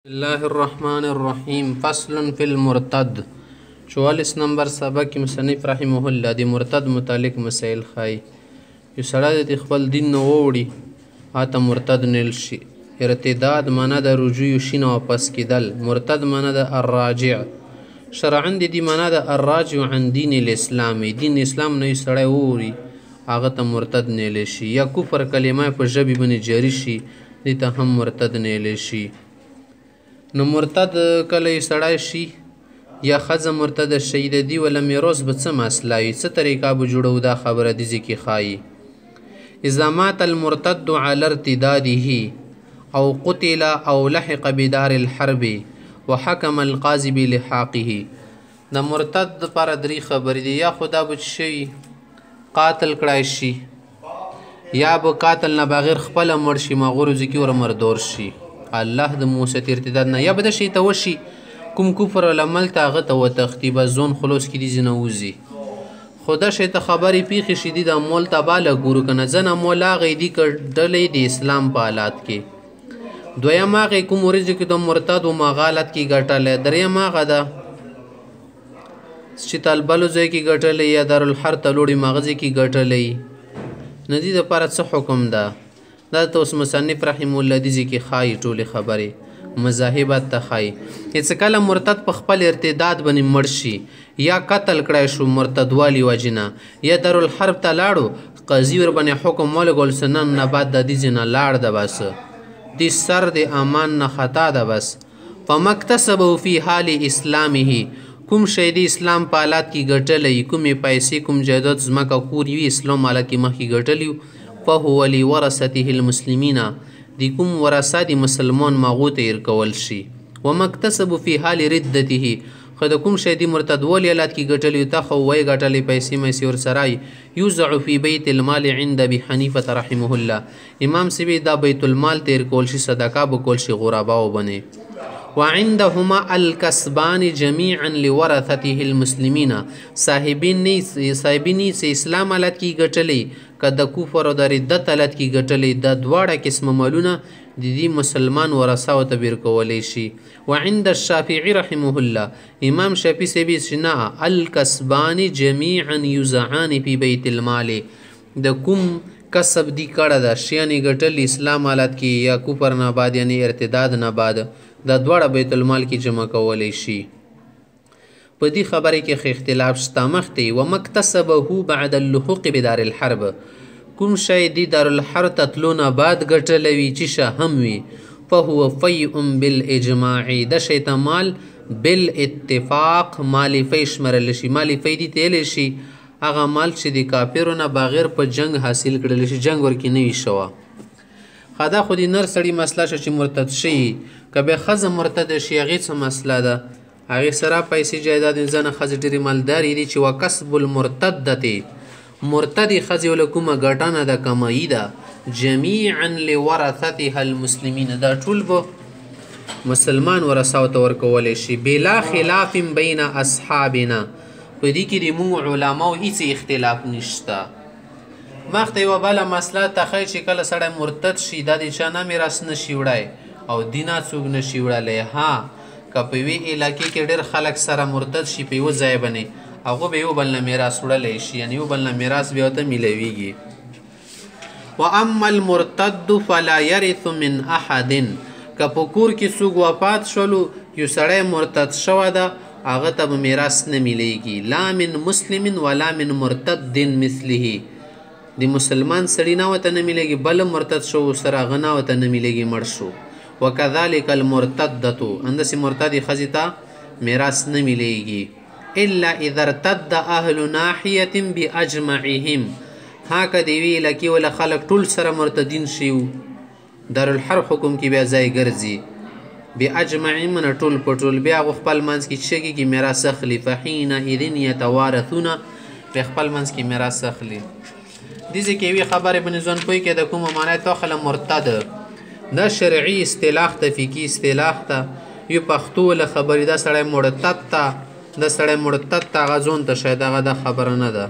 الله الرحمن الرحیم فصل فی المرتد 44 نمبر سبق کې مصنف رحمه الله د مرتد متعلق مسائل ښایي. یو سړی د خپل دین نه ووړي هاته مرتد نیل شي. ارتداد معنا د رجوع شي نه واپس کېدل. مرتد معنا د الراجع. شرعا د دې معنا د الراجع عن دین الاسلام. دین اسلام نه یو سړی ووړي هغه ته مرتد نیلی شي، یا کفر کلمه په ژبې باندې جاري شي دې ته هم مرتد نیلی شي. نو مرتد کله یې سړی شي یا ښځه مرتد شي د دې وله میراث به څه مسله وي، څه طریقه به جوړو دا خبره دې ځای کې ښایي. اذا مات المرتد على ارتداده او قتل او لحق بدار الحرب وحكم القاضي بلحاقه. د مرتد دپاره درې خبرې دي، یا خو دا به شوي قاتل کړی شي، یا به قاتل نه بغیر خپله مړ شي مغورو ځکې ور مردور شي الله د موسط ارتداد نه، یا به د شي ته وشي کوم کفر العمل ته هغه ته وتښتي بس ځون خلاص کړي ځینه وځي. خو دا شی ته خبرې پیښې شي دي د مول تباله ګورو که نه ځنه مول هغې دي که ډلې د اسلام په حالات کې. دویم هغې کوم ورځو کې د مرتد و مغه حالت کې ګټلی. دریم هغه ده چې طلبلو ځای کې ګټلی یا دارالحرب ته لوړې مغزې کې ګټلی. نو دې دپاره څه حکم ده دا ته اوس مصنف رحمه الله دې ځای کې ښایي ټولې خبرې مذاهبت ته ښایي. چې کله مرتد په خپل ارتداد باندې مړ شي یا قتل کړی شو مرتدوالي وجې نه، یا دارالحرب ته لاړو قاضي ور باندې حکم ولګول څه نن نه بعد د دې ځای نه لاړ ده بس دې سر د امان نه خطا ده بس. فمکتسبه فی حال اسلامه کوم شی د اسلام په حالات کې ګټلی، کومې پیسې کوم جایداد ځمکه کور وي اسلام حالت کې مخکې ګټلی فهو لورثته المسلمین دی کوم ورثه د مسلمان مغو ته ارکول شي. ومکتسب فی حال ردته خو د کوم شی د مرتدوالي حالات کې ګټلی تا خو وایي ګټلی پیسې میسې ورسره یوزع فی بیت المال عند ابي حنیفه رحمه الله امام سیبی دا بیت المال ته ارکول شي صدقه به کول شي غرباو بنې. وعندهما الکسبان جميعا لورثته المسلمین صاحبین سے اسلام حالت کی ګټلی که د کفر او د ردت حالت کی ګټلی د دواړه قسمه مالونه د دې مسلمان ورثه ورته بیرکولی شي. وعند الشافعي رحمه الله امام شافعي صاحب شنا الکسبان جميعا یوزعان فی بیت المال د کوم کسب دی کړه د شیانې ګټلی اسلام حالت کې یا کفر نه بعد یعنی ارتداد نه بعد دا دواړه بیت المال کې جمع کولی شي. په دې خبرې کې ښه اختلاف شته مخکې. ومکتسبه بعد اللحوق بدار الحرب کوم شی دی دارالحرب ته تلو نه بعد ګټلی وي چې شه هم وي فهو فیء بالاجماع د شی ته مال بالاتفاق مالی فی شمرلی شي. مالی فی دي تیلی شي هغه مال چې د کافرو نه بغیر په جنگ حاصل کړلی شي جنگ ورکې نه وي شوه. خدا خو د نر سړي مسله شه چې مرتد شي که بیا ښځه مرتد شي هغې څه مسله ده هغې سره پیسې جایداد ځنه ښځې ډېرې مالدارې دي چې وکسب المرتدتې مرتدې ښځې وله کومه ګټنه ده کمایي ده جمیعا لورثتها المسلمین دا ټول به مسلمان ورثاو ته ورکولی شي بلا خلاف بین اصحابنا په دې کې د موږ علماو هېڅ اختلاف نشته. مخته یوه بله مسله تخی چې کله سړی مرتد شي دا د چا نه میراث نشي وړی او دینه څوک نشي وړلی. ها که په یوې علاقې کې ډېر خلک سره مرتد شي په یوه ځای باندې هغو به یو بل نه میراث وړلی شي یعنې یو بل نه میراث بیا ورته میلویږي. واما المرتد فلا یرث من احد که په کور کې څوک وفات شولو یو سړی مرتد شوی ده هغه ته به میراث نه میلیږي. لا من مسلم ولا من مرتد مثله د مسلمان سړي نه ورته نه میلیږي بل مرتد شو سره هغه نه ورته نه میلیږي مړ شو. وکذلک المرتدة همداسې مرتدې ښځې ته میراث نه میلیږي الا اذا ارتد اهل ناحیة باجمعهم ها که د یوې علاقې وله خلک ټول سره مرتدین شي دارالحرب حکم کې بیا ځای ګرځي باجمعهم نه ټول په ټول بیا هغو خپل منځ کې چې کېږي میراث اخلي فحینئذ یتوارثون بیا خپل منځ کې میراث اخلي. دې ځای کې یوې خبرې باندې ځوان پوه کړې د کومه معنی توخله مرتد دا شرعي اصطلاح ته فقهي اصطلاح ته یو پښتو له خبرې دا سړی مرتد ته دا سړی مرتد ته هغه ځون ته شاید هغه دا خبره نه ده.